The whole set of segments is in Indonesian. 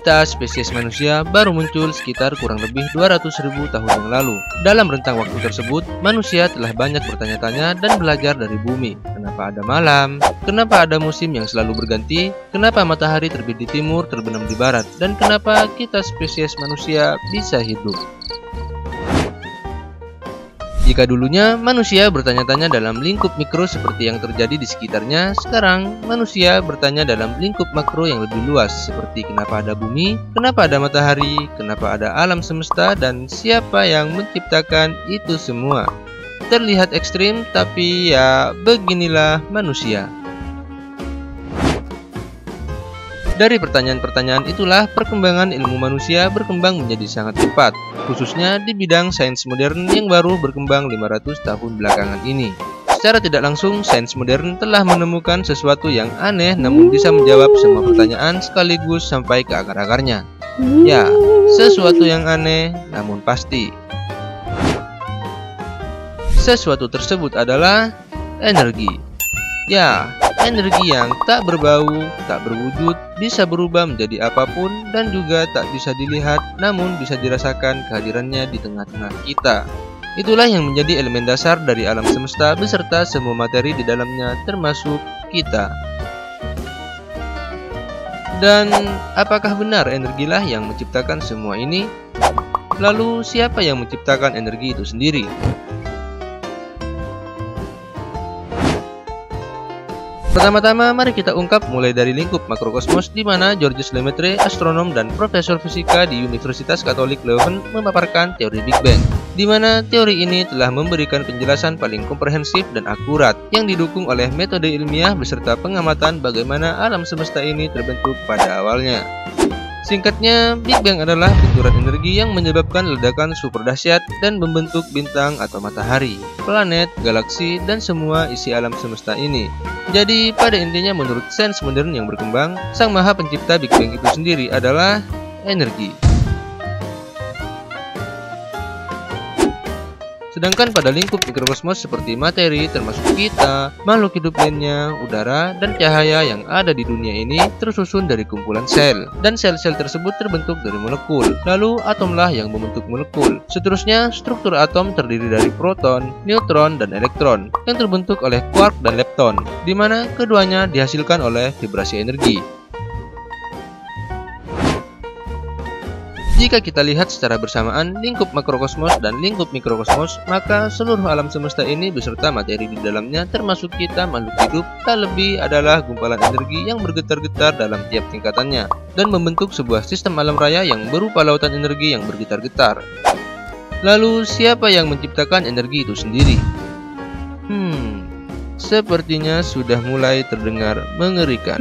kita spesies manusia baru muncul sekitar kurang lebih 200.000 tahun yang lalu. Dalam rentang waktu tersebut, manusia telah banyak bertanya-tanya dan belajar dari bumi. Kenapa ada malam? Kenapa ada musim yang selalu berganti? Kenapa matahari terbit di timur, terbenam di barat? Dan kenapa kita spesies manusia bisa hidup? Jika dulunya manusia bertanya-tanya dalam lingkup mikro seperti yang terjadi di sekitarnya, sekarang manusia bertanya dalam lingkup makro yang lebih luas seperti kenapa ada bumi, kenapa ada matahari, kenapa ada alam semesta, dan siapa yang menciptakan itu semua. Terlihat ekstrim, tapi ya beginilah manusia. Dari pertanyaan-pertanyaan itulah perkembangan ilmu manusia berkembang menjadi sangat cepat, khususnya di bidang sains modern yang baru berkembang 500 tahun belakangan ini. Secara tidak langsung, sains modern telah menemukan sesuatu yang aneh namun bisa menjawab semua pertanyaan sekaligus sampai ke akar-akarnya. Ya, sesuatu yang aneh namun pasti. Sesuatu tersebut adalah energi. Ya, energi yang tak berbau, tak berwujud, bisa berubah menjadi apapun dan juga tak bisa dilihat namun bisa dirasakan kehadirannya di tengah-tengah kita. Itulah yang menjadi elemen dasar dari alam semesta beserta semua materi di dalamnya termasuk kita. Dan apakah benar energilah yang menciptakan semua ini? Lalu siapa yang menciptakan energi itu sendiri? Pertama-tama, mari kita ungkap mulai dari lingkup makrokosmos di mana Georges Lemaitre, astronom dan profesor fisika di Universitas Katolik Leuven memaparkan teori Big Bang, di mana teori ini telah memberikan penjelasan paling komprehensif dan akurat yang didukung oleh metode ilmiah beserta pengamatan bagaimana alam semesta ini terbentuk pada awalnya. Singkatnya, Big Bang adalah benturan energi yang menyebabkan ledakan super dahsyat dan membentuk bintang atau matahari, planet, galaksi, dan semua isi alam semesta ini. Jadi, pada intinya menurut sains modern yang berkembang, Sang Maha Pencipta Big Bang itu sendiri adalah energi. Sedangkan pada lingkup mikrokosmos seperti materi termasuk kita, makhluk hidup lainnya, udara, dan cahaya yang ada di dunia ini tersusun dari kumpulan sel. Dan sel-sel tersebut terbentuk dari molekul. Lalu atomlah yang membentuk molekul. Seterusnya, struktur atom terdiri dari proton, neutron, dan elektron yang terbentuk oleh quark dan lepton, di mana keduanya dihasilkan oleh vibrasi energi. Jika kita lihat secara bersamaan lingkup makrokosmos dan lingkup mikrokosmos, maka seluruh alam semesta ini beserta materi di dalamnya termasuk kita makhluk hidup tak lebih adalah gumpalan energi yang bergetar-getar dalam tiap tingkatannya dan membentuk sebuah sistem alam raya yang berupa lautan energi yang bergetar-getar. Lalu siapa yang menciptakan energi itu sendiri? Sepertinya sudah mulai terdengar mengerikan.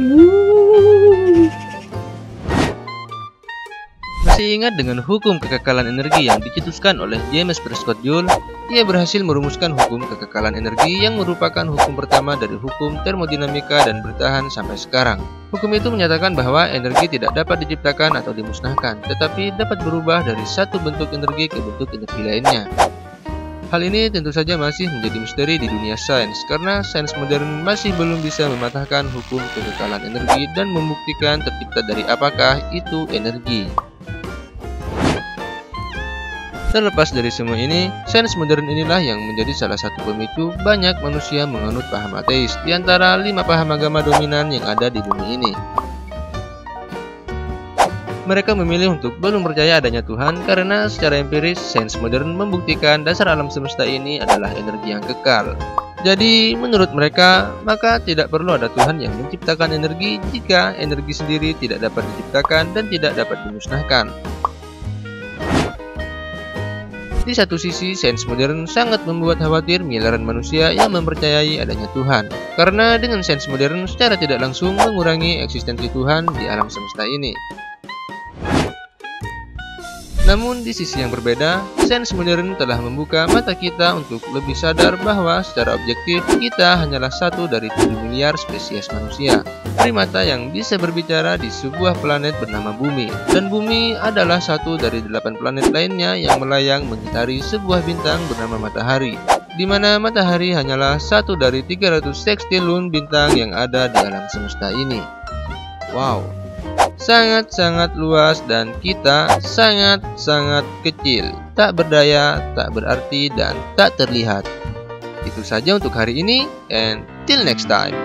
Masih ingat dengan hukum kekekalan energi yang dicetuskan oleh James Prescott Joule? Ia berhasil merumuskan hukum kekekalan energi yang merupakan hukum pertama dari hukum termodinamika dan bertahan sampai sekarang. Hukum itu menyatakan bahwa energi tidak dapat diciptakan atau dimusnahkan, tetapi dapat berubah dari satu bentuk energi ke bentuk energi lainnya. Hal ini tentu saja masih menjadi misteri di dunia sains, karena sains modern masih belum bisa mematahkan hukum kekekalan energi dan membuktikan tercipta dari apakah itu energi. Terlepas dari semua ini, sains modern inilah yang menjadi salah satu pemicu banyak manusia menganut paham ateis di antara 5 paham agama dominan yang ada di bumi ini. Mereka memilih untuk belum percaya adanya Tuhan karena secara empiris sains modern membuktikan dasar alam semesta ini adalah energi yang kekal. Jadi menurut mereka, maka tidak perlu ada Tuhan yang menciptakan energi jika energi sendiri tidak dapat diciptakan dan tidak dapat dimusnahkan. Di satu sisi, sains modern sangat membuat khawatir miliaran manusia yang mempercayai adanya Tuhan, karena dengan sains modern secara tidak langsung mengurangi eksistensi Tuhan di alam semesta ini. Namun di sisi yang berbeda, sains modern telah membuka mata kita untuk lebih sadar bahwa secara objektif kita hanyalah satu dari 7 miliar spesies manusia, primata yang bisa berbicara di sebuah planet bernama Bumi, dan Bumi adalah satu dari 8 planet lainnya yang melayang mengitari sebuah bintang bernama Matahari, di mana Matahari hanyalah satu dari 300 sekstiliun bintang yang ada di alam semesta ini. Wow, sangat-sangat luas dan kita sangat-sangat kecil, tak berdaya, tak berarti, dan tak terlihat. Itu saja untuk hari ini, and till next time.